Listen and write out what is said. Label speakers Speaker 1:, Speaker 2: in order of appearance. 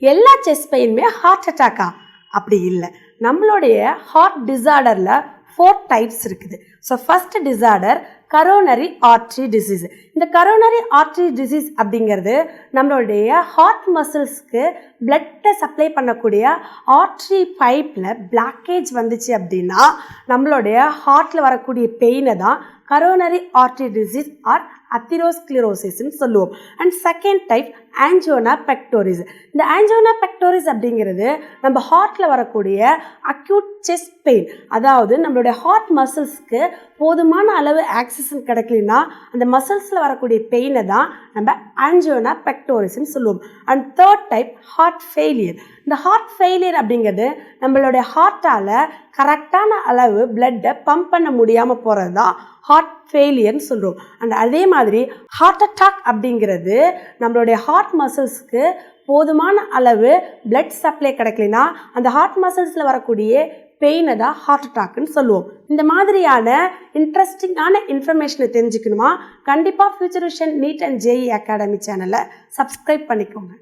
Speaker 1: எல்லா chest பெயினுமே heart அட்டாக்கா? அப்படி இல்லை. நம்மளுடைய ஹார்ட் டிசார்டரில் 4 டைப்ஸ் இருக்குது. So first disorder coronary artery disease. இந்த கரோனரி ஆர்ட்ரி டிசீஸ் அப்படிங்கிறது நம்மளுடைய ஹார்ட் மசில்ஸ்க்கு பிளட்டை சப்ளை பண்ணக்கூடிய ஆர்ட்ரி பைப்பில் பிளாக்கேஜ் வந்துச்சு அப்படின்னா நம்மளுடைய ஹார்ட்டில் வரக்கூடிய பெயினை தான் கரோனரி ஆர்ட்ரி டிசீஸ் ஆர் அத்திரோஸ்க்ளிரோசிஸ்ன்னு சொல்லுவோம். And second type angina pectoris. இந்த ஆஞ்சியோனா பெக்டோரிஸ் அப்படிங்கிறது நம்ம ஹார்ட்டில் வரக்கூடிய அக்யூட் செஸ்ட் பெயின், அதாவது நம்மளுடைய ஹார்ட் மசில்ஸ்க்கு போதுமான அளவு ஆக்சிஜன் கிடைக்கலனா அந்த மசில்ஸில் வரக்கூடிய பெயினை தான் நம்ம ஆஞ்சியோனா பெக்டோரிஸ்ன்னு சொல்லுவோம். And third type heart failure. இந்த ஹார்ட் ஃபெயிலியர் அப்படிங்கிறது நம்மளுடைய ஹார்ட்டால் கரெக்டான அளவு பிளட்டை பம்ப் பண்ண முடியாமல் போகிறது தான் ஹார்ட் ஃபெயிலியர்னு சொல்கிறோம். அண்ட் அதே மாதிரி ஹார்ட் அட்டாக் அப்படிங்கிறது நம்மளுடைய ஹார்ட் மசில்ஸ்க்கு போதுமான அளவு பிளட் சப்ளை கிடைக்கலனா அந்த ஹார்ட் மசில்ஸில் வரக்கூடிய பெயினை தான் ஹார்ட் அட்டாக்னு சொல்லுவோம். இந்த மாதிரியான இன்ட்ரெஸ்டிங்கான இன்ஃபர்மேஷனை தெரிஞ்சுக்கணுமா? கண்டிப்பாக future vision NEET and JEE academy சேனலை சப்ஸ்கிரைப் பண்ணிக்கோங்க.